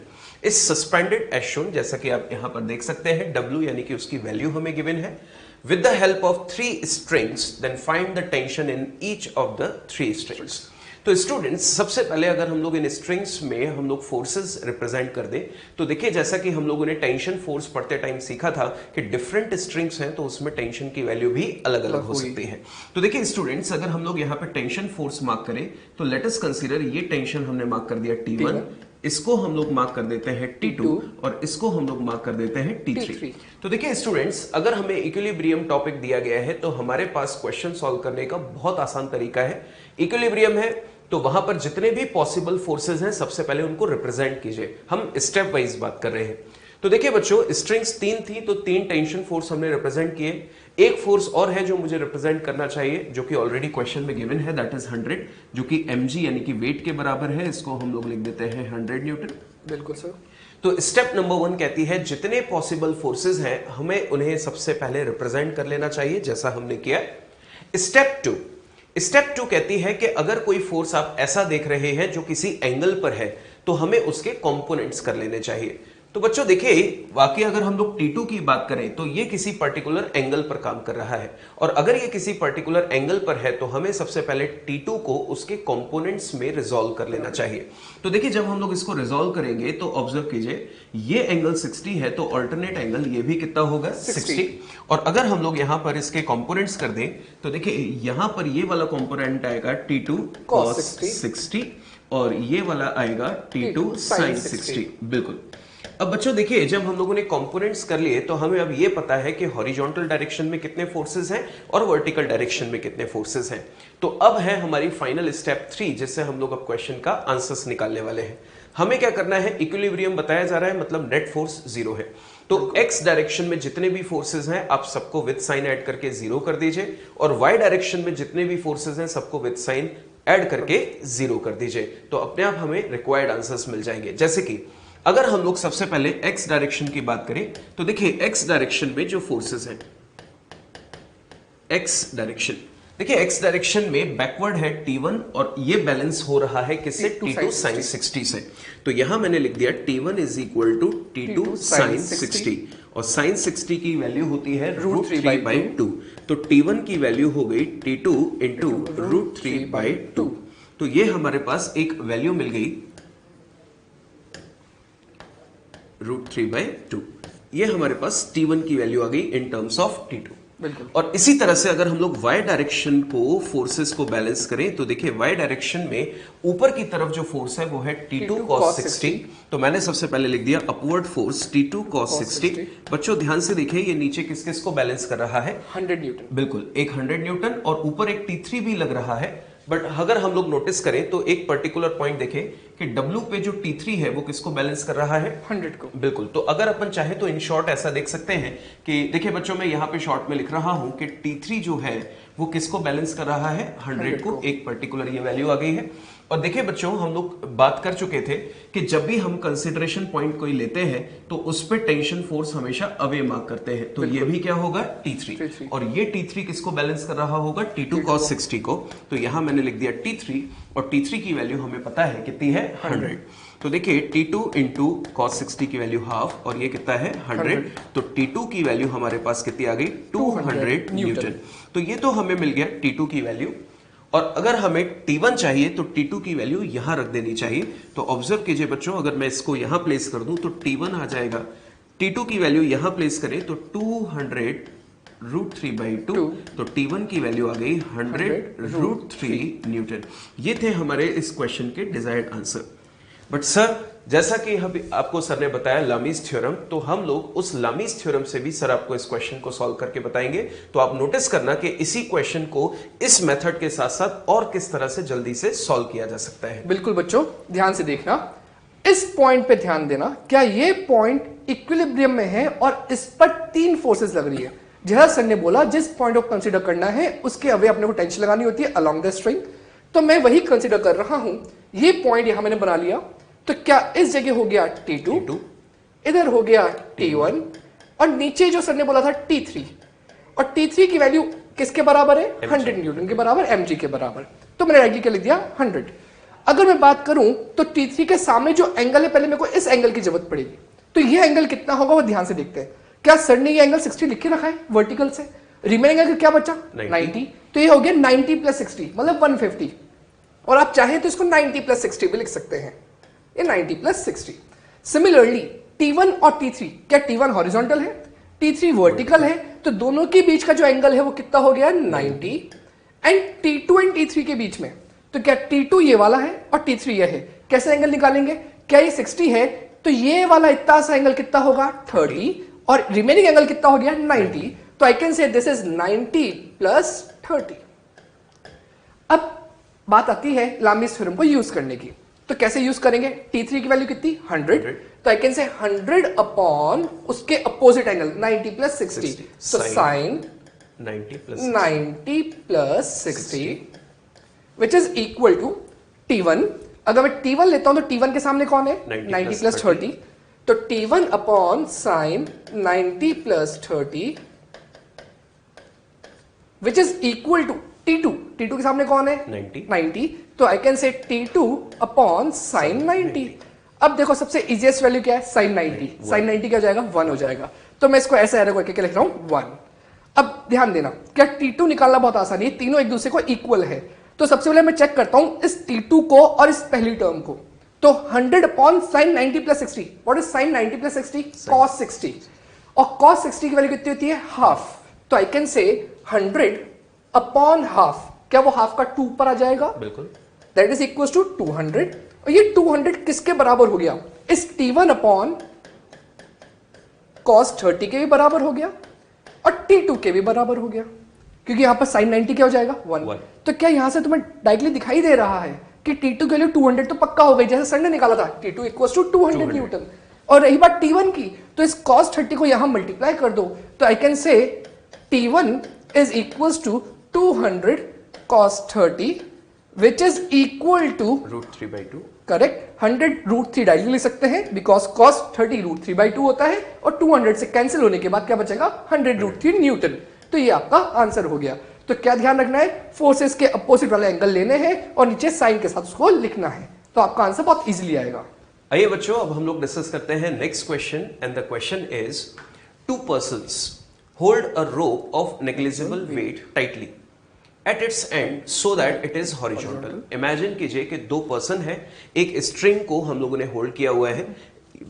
is suspended as shown, जैसा कि आप यहां पर देख सकते हैं, W यानी कि उसकी वैल्यू हमें गिवन है, with the help of 3 strings, then find the tension in each of the 3 strings. तो स्टूडेंट्स सबसे पहले अगर हम लोग इन स्ट्रिंग्स में हम लोग फोर्सेस रिप्रेजेंट कर दें तो देखिए जैसा कि हम लोगों ने टेंशन फोर्स पढ़ते टाइम सीखा था कि डिफरेंट स्ट्रिंग्स हैं तो उसमें टेंशन की वैल्यू भी अलग अलग हो सकती है। तो देखिए स्टूडेंट्स अगर हम लोग यहाँ पे टेंशन फोर्स मार्क करें तो लेट अस कंसीडर ये टेंशन हमने मार्क कर दिया T1, इसको हम लोग मार्क कर देते हैं T2 और इसको हम लोग मार्क कर देते हैं T3। तो देखिए स्टूडेंट्स अगर हमें इक्विलिब्रियम टॉपिक दिया गया है तो हमारे पास क्वेश्चन सॉल्व करने का बहुत आसान तरीका है। इक्विलिब्रियम है तो वहां पर जितने भी पॉसिबल फोर्सेस हैं सबसे पहले उनको रिप्रेजेंट कीजिए। हम स्टेप वाइज बात कर रहे हैं। तो देखिए बच्चों स्ट्रिंग्स 3 थी तो 3 टेंशन फोर्स हमने रिप्रेजेंट किए। एक फोर्स और है जो मुझे रिप्रेजेंट करना चाहिए जो कि ऑलरेडी क्वेश्चन में गिवन है, दैट इज 100 जो कि mg यानी कि वेट के बराबर है। इसको हम लोग लिख देते हैं 100 न्यूटन। बिल्कुल सर। तो स्टेप नंबर 1 कहती है जितने पॉसिबल फोर्सेस हैं हमें उन्हें सबसे पहले रिप्रेजेंट कर लेना चाहिए जैसा हमने किया। स्टेप 2 कहती है कि अगर कोई फोर्स आप ऐसा देख रहे हैं जो किसी एंगल पर है तो हमें उसके कंपोनेंट्स कर लेने चाहिए। तो बच्चों देखिए वाकई अगर हम लोग T2 की बात करें तो ये किसी पर्टिकुलर एंगल पर काम कर रहा है और अगर ये किसी पर्टिकुलर एंगल पर है तो हमें सबसे पहले T2 को उसके कंपोनेंट्स में रिजॉल्व कर लेना चाहिए। तो देखिए जब हम लोग इसको रिजॉल्व करेंगे तो ऑब्जर्व कीजिए ये एंगल 60 है तो अल्टरनेट एंगल ये भी कितना होगा 60। और अगर हम लोग यहां पर इसके कंपोनेंट्स कर दें तो देखिए यहां पर ये वाला कंपोनेंट आएगा T2 cos 60 और ये वाला आएगा T2 sin 60। बिल्कुल। अब बच्चों देखिए जब हम लोगों ने कंपोनेंट्स कर लिए तो हमें अब ये पता है कि हॉरिजॉन्टल डायरेक्शन में कितने फोर्सेस हैं और वर्टिकल डायरेक्शन में कितने फोर्सेस हैं। तो अब है हमारी फाइनल स्टेप 3 जिससे हम लोग अब क्वेश्चन का आंसर्स निकालने वाले हैं। हमें क्या करना है, इक्विलिब्रियम बताया जा रहा है मतलब नेट फोर्स 0 है। तो x डायरेक्शन में जितने भी फोर्सेस हैं आप सबको विद साइन ऐड करके 0 कर दीजिए और y डायरेक्शन में जितने भी फोर्सेस हैं सबको विद साइन ऐड करके 0 कर दीजिए। तो अपने आप हमें रिक्वायर्ड आंसर्स मिल जाएंगे। जैसे कि अगर हम लोग सबसे पहले x डायरेक्शन की बात करें तो देखिए x डायरेक्शन में जो फोर्सेस हैं x डायरेक्शन, देखिए x डायरेक्शन में बैकवर्ड है T1 और ये बैलेंस हो रहा है किससे T2 sin 60 से। तो यहां मैंने लिख दिया T1 is equal to T2 sin 60 और sin 60 की वैल्यू होती है √3/2। तो T1 की वैल्यू हो गई T2 इंटू √3/2। तो ये हमारे पास एक वैल्यू मिल गई √3/2। ये हमारे पास T1 की वैल्यू आ गई इन टर्म्स ऑफ T2। बिल्कुल। और इसी तरह से अगर हम लोग y डायरेक्शन को फोर्सेस को बैलेंस करें तो देखिए y डायरेक्शन में ऊपर की तरफ जो फोर्स है वो है T2 cos 60। तो मैंने सबसे पहले लिख दिया अपवर्ड फोर्स T2 cos 60। बच्चों ध्यान से देखिए ये नीचे किस किस को बैलेंस कर रहा है 100 न्यूटन। बिल्कुल एक 100 न्यूटन और ऊपर एक T3 भी लग रहा है। बट अगर हम लोग नोटिस करें तो एक पर्टिकुलर पॉइंट देखें कि W पे जो T3 है वो किसको बैलेंस कर रहा है 100 को। बिल्कुल। तो अगर अपन चाहे तो इन शॉर्ट ऐसा देख सकते हैं कि देखिए बच्चों मैं यहाँ पे शॉर्ट में लिख रहा हूं कि T3 जो है वो किसको बैलेंस कर रहा है 100 को। एक पर्टिकुलर ये वैल्यू आ गई है। और देखिए बच्चों हम लोग बात कर चुके थे कि जब भी हम कंसिडरेशन पॉइंट कोई लेते हैं तो उस पे टेंशन फोर्स हमेशा अवे मार्क करते हैं। तो ये भी क्या होगा T3 और ये T3 किसको बैलेंस कर रहा होगा T2 cos 60 को। तो यहां मैंने लिख दिया T3 और T3 की वैल्यू हमें पता है कितनी है 100। तो देखिए T2 इंटू cos 60 की वैल्यू हाफ और ये कितना है 100। तो T2 की वैल्यू हमारे पास कितनी आ गई 200 न्यूटन। तो ये तो हमें मिल गया T2 की वैल्यू। और अगर हमें T1 चाहिए तो T2 की वैल्यू यहां रख देनी चाहिए। तो ऑब्जर्व कीजिए बच्चों अगर मैं इसको यहां प्लेस कर दूं तो T1 आ जाएगा, T2 की वैल्यू यहां प्लेस करें तो 200 √3/2। तो T1 की वैल्यू आ गई 100 √3 न्यूटन। ये थे हमारे इस क्वेश्चन के डिजायर्ड आंसर। बट सर जैसा कि आपको सर ने बताया लामीज थ्योरम, तो हम लोग उस लामीज थ्योरम से भी सर आपको इस क्वेश्चन को सॉल्व करके बताएंगे। तो आप नोटिस करना कि इसी क्वेश्चन को इस मेथड के साथ साथ और किस तरह से जल्दी से सॉल्व किया जा सकता है। बिल्कुल बच्चों ध्यान से देखना, इस पॉइंट पे ध्यान देना। क्या ये पॉइंट इक्विलिब्रियम में है और इस पर 3 फोर्सेस लग रही है। जैसा सर ने बोला जिस पॉइंट को कंसीडर करना है उसके अवे अपने को टेंशन लगानी होती है अलोंग द स्ट्रिंग। तो मैं वही कंसीडर कर रहा हूं। ये पॉइंट यहां मैंने बना लिया। तो क्या इस जगह हो गया T2, इधर हो गया T1 और नीचे जो सर ने बोला था T3। और T3 की वैल्यू किसके बराबर है 100 न्यूटन के बराबर, mg के बराबर। तो मैंने डायरेक्टली क्या लिख दिया 100। अगर मैं बात करूं तो T3 के सामने जो एंगल है पहले मेरे को इस एंगल की जरूरत पड़ेगी। तो ये एंगल कितना होगा वो ध्यान से देखते हैं। क्या सर ने ये एंगल 60 लिख के रखा है वर्टिकल से, रिमेनिंग एंगल क्या बचा 90। तो ये हो गया 90 + 60 मतलब 150। और आप चाहें तो इसको 90 प्लस 60 भी लिख सकते हैं, ये 90 प्लस 60। सिमिलरली T1 और T3, क्या T1 हॉरिजॉन्टल है, T3 वर्टिकल है, तो दोनों के बीच का जो एंगल है वो कितना हो गया 90। एंड T2 एंड T3 के बीच में, तो क्या T2 ये वाला है और T3 ये है, कैसे एंगल निकालेंगे, क्या ये 60 है तो ये वाला इतना सा एंगल कितना होगा 30 और रिमेनिंग एंगल कितना हो गया 90, तो आई कैन से दिस इज 90 प्लस 30। अब बात आती है लामीज थ्योरम को यूज करने की, तो कैसे यूज करेंगे, T3 की वैल्यू कितनी 100, तो आई कैन से 100 अपॉन उसके अपोजिट एंगल 90 प्लस 60, तो sine 90 plus 60 which is equal to T1। अगर मैं T1 लेता हूं तो T1 के सामने कौन है 90 प्लस 30, तो T1 upon sine 90 plus 30 which is equal to T2 के सामने कौन है 90, तो आई कैन से T2 अपॉन साइन 90। अब देखो सबसे इजीएस्ट वैल्यू क्या है साइन 90 क्या हो जाएगा 1 हो जाएगा, तो मैं इसको ऐसे एरो करके लिख रहा हूं 1। अब ध्यान देना, क्या T2 निकालना बहुत आसान है, तीनों एक दूसरे को इक्वल है, तो सबसे पहले मैं चेक करता हूं इस T2 को और इस पहली टर्म को, तो 100 upon sine 90 plus 60, what is sine 90 plus 60 cos 60, और cos 60 की वैल्यू कितनी होती है हाफ, तो आई कैन से 100 अपॉन हाफ, क्या वो हाफ का 2 पर आ जाएगा, बिल्कुल, दैट इज इक्वल टू 200, और ये 200 किसके बराबर हो गया, इस T1 अपॉन cos 30 के भी बराबर हो गया और T2 के भी बराबर हो गया, क्योंकि यहां पर साइन 90 क्या हो जाएगा 1। तो क्या यहां से तुम्हें डायरेक्टली दिखाई दे रहा है कि T2 के लिए 200 तो पक्का हो गई, जैसे सर ने निकाला था T2 इक्वल टू 200 न्यूटन, और रही बात T1 की, तो इस cos 30 को यहां मल्टीप्लाई कर दो, तो आई can say T1 is equal to 200 cos 30 which is equal to √3/2, correct, 100 √3 directly लिख सकते हैं बिकॉज cos 30 √3/2 होता है, और 200 से कैंसिल होने के बाद क्या बचेगा 100 √3 न्यूटन, तो ये आपका आंसर हो गया। तो क्या ध्यान रखना है, फोर्सेस के अपोजिट वाले एंगल लेने हैं और नीचे साइन के साथ उसको लिखना है, तो आपका आंसर बहुत इजीली आएगा। आइए बच्चों, अब हम लोग डिस्कस करते हैं next question, and the question is 2 persons hold a rope of negligible weight tightly at its end so that it is horizontal। Imagine कीजिए कि 2 पर्सन है, एक स्ट्रिंग को हम लोगों ने होल्ड किया हुआ है,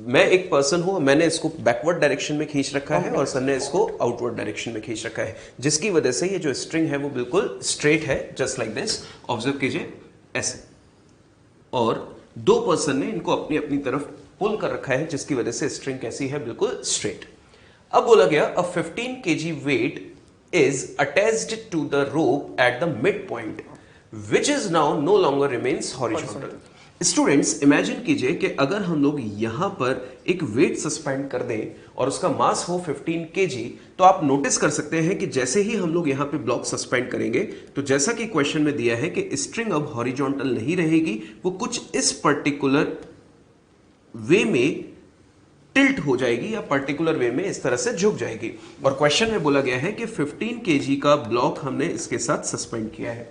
मैं एक पर्सन हूं, मैंने इसको बैकवर्ड डायरेक्शन में खींच रखा है और सर ने इसको आउटवर्ड डायरेक्शन में खींच रखा है, जिसकी वजह से ये जो स्ट्रिंग है वो बिल्कुल स्ट्रेट है, जस्ट लाइक दिस, ऑब्जर्व कीजिए ऐसे, और 2 पर्सन ने इनको अपनी अपनी तरफ पुल कर रखा है, जिसकी वजह से स्ट्रिंग कैसी है बिल्कुल स्ट्रेट। अब बोला गया अ 15 kg weight is attached to the rope at the midpoint which is now no longer remains horizontal। Students imagine कीजिए कि अगर हम लोग यहां पर एक वेट सस्पेंड कर दें और उसका मास हो 15 kg, तो आप नोटिस कर सकते हैं कि जैसे ही हम लोग यहां पे ब्लॉक सस्पेंड करेंगे, तो जैसा कि क्वेश्चन में दिया है कि स्ट्रिंग अब हॉरिजॉन्टल नहीं रहेगी, वो कुछ इस पर्टिकुलर वे में टिल्ट हो जाएगी या पर्टिकुलर वे में इस तरह से झुक जाएगी, और क्वेश्चन में बोला गया है कि 15 kg का ब्लॉक हमने इसके साथ सस्पेंड किया है।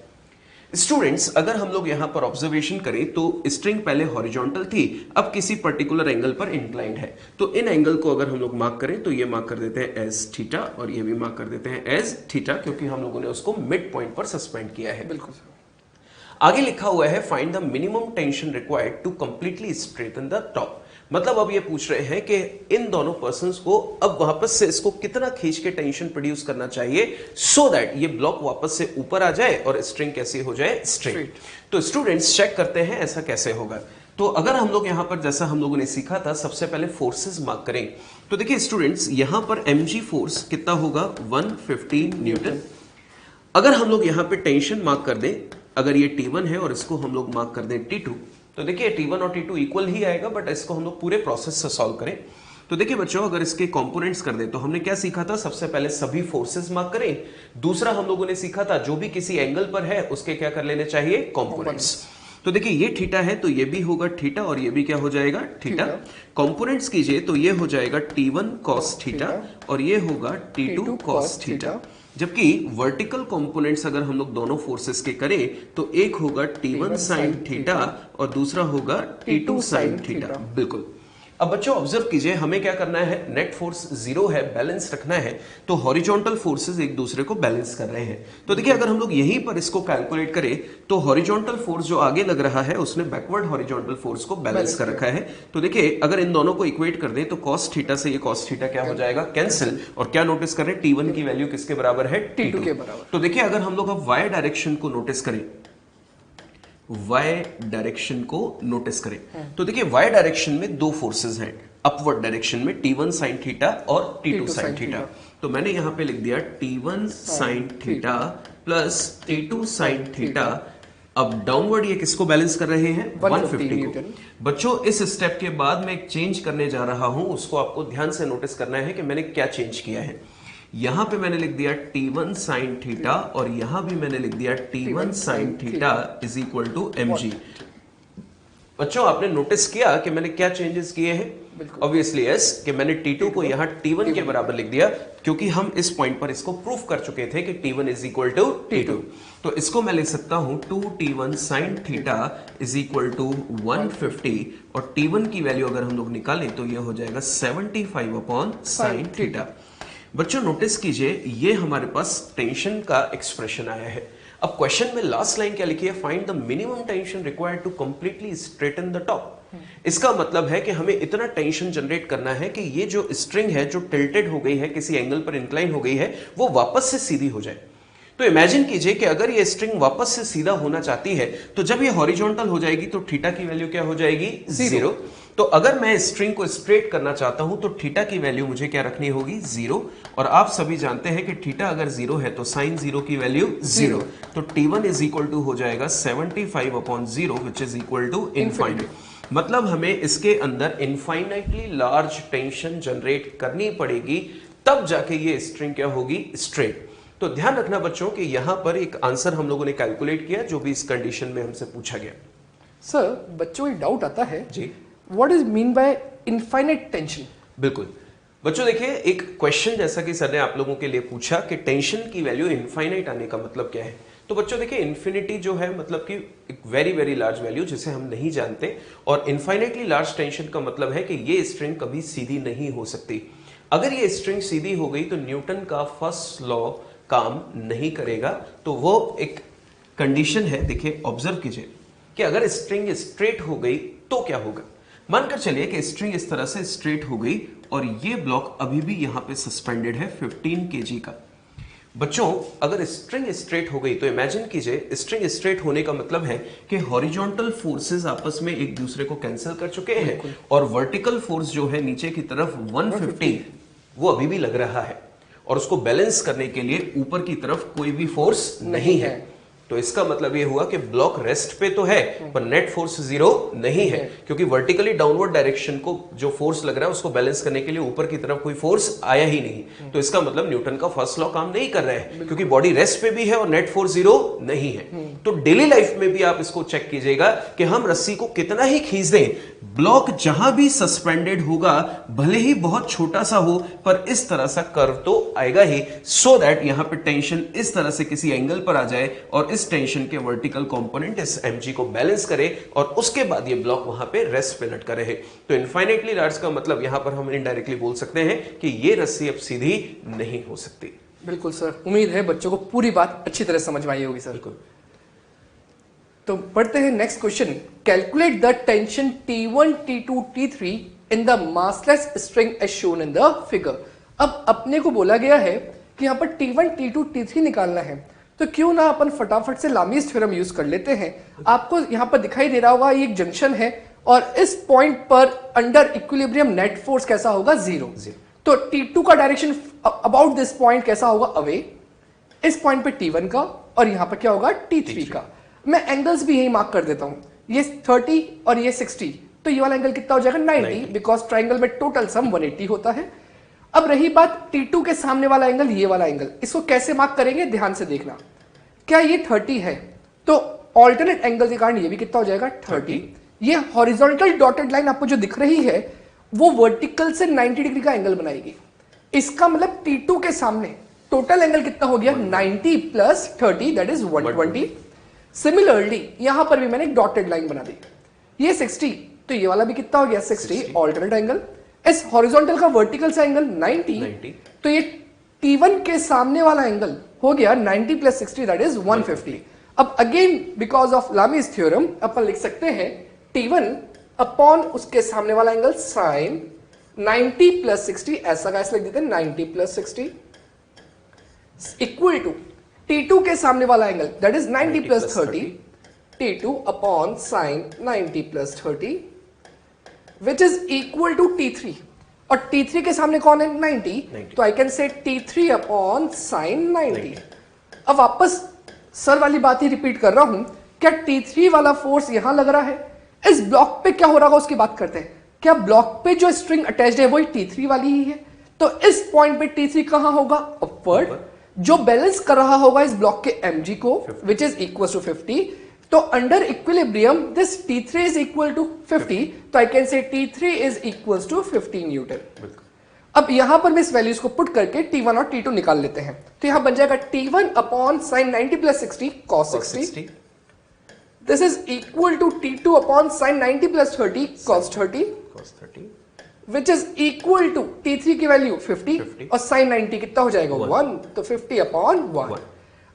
स्टूडेंट्स अगर हम लोग यहां पर ऑब्जर्वेशन करें तो स्ट्रिंग पहले हॉरिजॉन्टल थी, अब किसी पर्टिकुलर एंगल पर इंक्लाइंड है, तो इन एंगल को अगर हम लोग मार्क करें तो ये मार्क कर देते हैं एज थीटा और ये भी मार्क कर देते हैं एज थीटा, क्योंकि हम लोगों ने उसको मिड पॉइंट पर सस्पेंड किया है। बिल्कुल आगे लिखा हुआ है find the minimum tension required to completely straighten the top. मतलब अब ये पूछ रहे हैं कि इन दोनों पर्संस को अब वापस से इसको कितना खींच के टेंशन प्रोड्यूस करना चाहिए सो दैट ये ब्लॉक वापस से ऊपर आ जाए और स्ट्रिंग कैसी हो जाए स्ट्रेट। तो स्टूडेंट्स चेक करते हैं ऐसा कैसे होगा। तो अगर हम लोग यहां पर जैसा हम लोगों ने सीखा था, सबसे पहले फोर्सेस मार्क करें, तो देखिए स्टूडेंट्स यहां पर mg फोर्स कितना होगा 115 न्यूटन। अगर हम लोग यहां पे टेंशन मार्क कर दें, अगर ये T1 है और इसको हम लोग मार्क कर दें T2, तो देखिए T1 और T2 इक्वल ही आएगा, बट इसको हम लोग पूरे प्रोसेस से सॉल्व करें तो देखिए बच्चों अगर इसके कंपोनेंट्स कर दें तो हमने क्या सीखा था, सबसे पहले सभी फोर्सेस मार्क करें। दूसरा हम लोगों ने सीखा था जो भी किसी एंगल पर है उसके क्या कर लेने चाहिए, कंपोनेंट्स। तो देखिए ये थीटा है तो ये भी होगा थीटा और ये भी क्या हो जाएगा थीटा। कंपोनेंट्स कीजिए तो ये हो जाएगा T1 cos थीटा और ये होगा T2 cos थीटा। जबकि वर्टिकल कंपोनेंट्स अगर हम लोग दोनों फोर्सेस के करें तो एक होगा T1 sin थीटा और दूसरा होगा T2 sin थीटा। बिल्कुल अब बच्चों ऑब्जर्व कीजिए, हमें क्या करना है, नेट फोर्स 0 है, बैलेंस रखना है, तो हॉरिजॉन्टल फोर्सेस एक दूसरे को बैलेंस कर रहे हैं। तो देखिए अगर हम लोग यहीं पर इसको कैलकुलेट करें तो हॉरिजॉन्टल फोर्स जो आगे लग रहा है उसने बैकवर्ड हॉरिजॉन्टल फोर्स को बैलेंस कर रखा है। तो देखिए अगर इन दोनों को इक्वेट कर दें तो cos थीटा से ये cos थीटा क्या हो जाएगा, कैंसिल। और क्या नोटिस करें, T1 की वैल्यू किसके बराबर है, T2 के बराबर। तो देखिए अगर हम लोग अब y डायरेक्शन को नोटिस करें, y डायरेक्शन को नोटिस करें तो देखिए y डायरेक्शन में दो फोर्सेस हैं, अपवर्ड डायरेक्शन में T1 sin थीटा और T2 sin थीटा। तो मैंने यहां पे लिख दिया T1 sin theta plus T2 sin theta. अब डाउनवर्ड ये किसको बैलेंस कर रहे हैं, 150 को। बच्चों इस स्टेप के बाद मैं एक चेंज करने जा रहा हूं, उसको आपको ध्यान से नोटिस करना है कि मैंने क्या चेंज किया है। यहां पे मैंने लिख दिया T1 sin थीटा और यहां भी मैंने लिख दिया T1 sin theta is equal to mg। बच्चों आपने नोटिस किया कि मैंने क्या चेंजेस किए हैं, ऑब्वियसली यस, कि मैंने T2 को यहां T1 के बराबर लिख दिया, क्योंकि हम इस पॉइंट पर इसको प्रूफ कर चुके थे कि T1 is equal to T2। तो इसको मैं लिख सकता हूं 2T1 sin theta is equal to 150 और T1 की वैल्यू अगर हम लोग निकालें तो यह हो जाएगा 75 अपॉन sin थीटा। बच्चों नोटिस कीजिए ये हमारे पास टेंशन का एक्सप्रेशन आया है। अब क्वेश्चन में लास्ट लाइन क्या लिखी है, find the minimum tension required to completely straighten the top. इसका मतलब है कि हमें इतना टेंशन जनरेट करना है कि ये जो स्ट्रिंग है जो टिल्टेड हो गई है, किसी एंगल पर इंक्लाइन हो गई है, वो वापस से सीधी हो जाए। तो इमेजिन कीजिए कि अगर ये स्ट्रिंग वापस से सीधा होना चाहती है तो जब ये हॉरिजॉन्टल हो जाएगी तो थीटा की वैल्यू क्या हो जाएगी, 0। तो अगर मैं स्ट्रिंग को स्ट्रेट करना चाहता हूं तो थीटा की वैल्यू मुझे क्या रखनी होगी, 0। और आप सभी जानते हैं कि थीटा अगर 0 है तो साइन 0 की वैल्यू 0। तो T1 इज इक्वल टू हो जाएगा 75 upon 0 which is equal to infinite. मतलब हमें इसके अंदर इनफाइनाइटली लार्ज टेंशन जनरेट करनी पड़ेगी, तब जाके ये स्ट्रिंग क्या होगी, स्ट्रेट। तो ध्यान रखना बच्चों कि यहां पर एक आंसर हम लोगों ने कैलकुलेट किया जो भी इस कंडीशन में हमसे पूछा गया। सर बच्चों एक डाउट आता है जी, what is mean by infinite tension. बिल्कुल बच्चों देखिए एक क्वेश्चन जैसा कि सर ने आप लोगों के लिए पूछा कि टेंशन की वैल्यू इनफाइनाइट आने का मतलब क्या है। तो बच्चों देखिए इन्फिनिटी जो है मतलब कि एक वेरी वेरी लार्ज वैल्यू जिसे हम नहीं जानते, और इनफाइनाइटली लार्ज टेंशन का मतलब है कि ये स्ट्रिंग कभी सीधी नहीं हो सकती। अगर ये स्ट्रिंग सीधी हो गई तो न्यूटन का फर्स्ट लॉ काम नहीं करेगा। तो वो एक कंडीशन है, देखिए ऑब्जर्व कीजिए कि अगर स्ट्रिंग स्ट्रेट हो गई तो क्या होगा। मानकर चलिए कि स्ट्रिंग इस तरह से स्ट्रेट हो गई और ये ब्लॉक अभी भी यहां पे सस्पेंडेड है 15 kg का। बच्चों अगर स्ट्रिंग स्ट्रेट हो गई तो इमेजिन कीजिए स्ट्रिंग स्ट्रेट होने का मतलब है कि हॉरिजॉन्टल फोर्सेस आपस में एक दूसरे को कैंसिल कर चुके हैं और वर्टिकल फोर्स जो है नीचे की तरफ 150 वो अभी भी लग रहा है और उसको बैलेंस करने के लिए ऊपर की तरफ कोई भी फोर्स नहीं है। तो इसका मतलब ये हुआ कि ब्लॉक रेस्ट पे तो है पर नेट फोर्स 0 नहीं है, क्योंकि वर्टिकली डाउनवर्ड डायरेक्शन को जो फोर्स लग रहा है उसको बैलेंस करने के लिए ऊपर की तरफ कोई फोर्स आया ही नहीं। तो इसका मतलब न्यूटन का फर्स्ट लॉ काम नहीं कर रहा है, क्योंकि बॉडी रेस्ट पे भी है और नेट फोर्स 0 नहीं है। तो डेली लाइफ में भी आप इसको चेक कीजिएगा कि हम रस्सी को कितना ही खींच दें, ब्लॉक जहां भी सस्पेंडेड होगा भले ही बहुत छोटा सा हो पर इस तरह सा कर्व तो आएगा ही, सो दैट यहां पे टेंशन इस तरह से किसी एंगल पर आ जाए और इस टेंशन के वर्टिकल कंपोनेंट इस mg को बैलेंस करे और उसके बाद ये ब्लॉक वहां पे रेस्ट पे लटका रहे। तो इनफाइनाइटली लार्ज का मतलब यहां पर हम इनडायरेक्टली बोल सकते हैं कि ये रस्सी अब सीधी नहीं हो सकती। बिल्कुल सर, उम्मीद है बच्चों को पूरी बात अच्छी तरह समझ में आई होगी सर। बिल्कुल। तो पढ़ते हैं next question. Calculate the tension T1, T2, T3 in the massless string as shown in the figure. अब अपने को बोला गया है कि यहाँ पर T1, T2, T3 निकालना है, तो क्यों ना अपन फटाफट से लामीज थ्योरम यूज कर लेते हैं। आपको यहाँ पर दिखाई दे रहा होगा ये एक जंक्शन है और इस पॉइंट पर अंडर इक्विलिब्रियम नेट फोर्स कैसा होगा, 0। तो T2 का डायरेक्शन अबाउट दिस पॉइंट कैसा होगा, अवे। इस पॉइंट पे T1 का और यहाँ पर क्या होगा, T3 का। मैं एंगल्स भी यही मार्क कर देता हूं, ये 30 और ये 60, तो ये वाला एंगल कितना हो जाएगा, 90, बिकॉज ट्राइंगल में टोटल सम 180 होता है। अब रही बात T2 के सामने वाला एंगल, ये वाला एंगल, इसको कैसे मार्क करेंगे ध्यान से देखना। क्या ये 30 है तो ऑल्टरनेट एंगल के कारण ये भी कितना हो जाएगा, 30। ये हॉरिजॉन्टल डॉटेड लाइन आपको जो दिख रही है वो वर्टिकल से 90 डिग्री का एंगल बनाएगी। इसका मतलब T2 के सामने टोटल एंगल कितना हो गया, 90 प्लस 30 दैट इज 120। सिमिलरली यहां पर भी मैंने एक डॉटेड लाइन बना दी, ये 60 तो ये वाला भी कितना हो गया 60 ऑल्टरनेट एंगल। इस हॉरिजॉन्टल का वर्टिकल से एंगल 90, तो ये T1 के सामने वाला एंगल हो गया 90 प्लस 60 दैट इज 150। अब again because of Lami's theorem अपन लिख सकते हैं T1 अपॉन उसके सामने वाला एंगल साइन 90 प्लस 60, ऐसा कैसे लिख देते हैं 90 प्लस 60 इक्वल टू T2 के सामने वाला angle that is 90 plus 30, T2 upon sine 90 plus 30 which is equal to T3, और T3 के सामने कौन है 90, तो आई कैन से T3 अपॉन साइन 90। अब वापस सर वाली बात ही रिपीट कर रहा हूं, क्या T3 वाला फोर्स यहां लग रहा है, इस ब्लॉक पे क्या हो रहा होगा उसकी बात करते हैं। क्या ब्लॉक पे जो स्ट्रिंग अटैच्ड है वही T3 वाली ही है, तो इस पॉइंट पे T3 कहां होगा अपवर्ड, जो बैलेंस कर रहा होगा इस ब्लॉक के mg को विच इज इक्वल टू 50, तो under equilibrium this T3 is equal to 50, तो आई कैन से T3 is equal to 50 Newton. अब यहां पर मैं इस वैल्यूज को पुट करके T1 और T2 निकाल लेते हैं, तो यहां बन जाएगा T1 upon sine 90 plus 60 cos 60, this is equal to T2 upon sine 90 plus 30 cos 30, which is equal to T3 की वैल्यू 50 और साइन 90 कितना हो जाएगा 1, तो 50 अपॉन 1।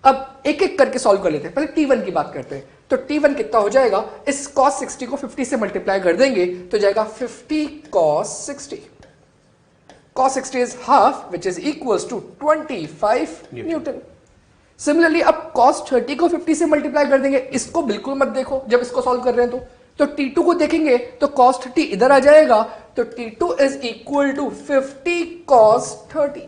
अब एक एक करके सॉल्व कर लेते हैं, पहले T1 की बात करते हैं, तो T1 कितना हो जाएगा, इस cos 60 को 50 से मल्टीप्लाई कर देंगे तो जाएगा 50 cos 60, cos 60 is half which is equals to 25 Newton. Similarly अब cos 30 को 50 से मल्टीप्लाई कर देंगे, इसको बिल्कुल मत देखो जब इसको सॉल्व कर रहे हैं, तो T2 को देखेंगे तो cos 30 इधर आ जाएगा, तो T2 is equal to 50 cos 30,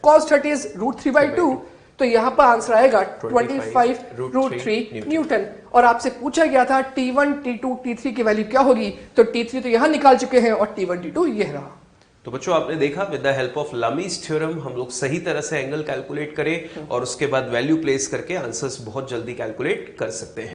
cos 30 is √3/2, तो यहां पर आंसर आएगा 25 √3 न्यूटन। और आपसे पूछा गया था T1 T2 T3 की वैल्यू क्या होगी, तो T3 तो यहां निकाल चुके हैं और T1 T2 यह रहा। तो बच्चों आपने देखा with the help of Lami's theorem हम लोग सही तरह से एंगल कैलकुलेट करें और उसके बाद वैल्यू प्लेस करके आंसर्स बहुत जल्दी कैलकुलेट कर सकते हैं।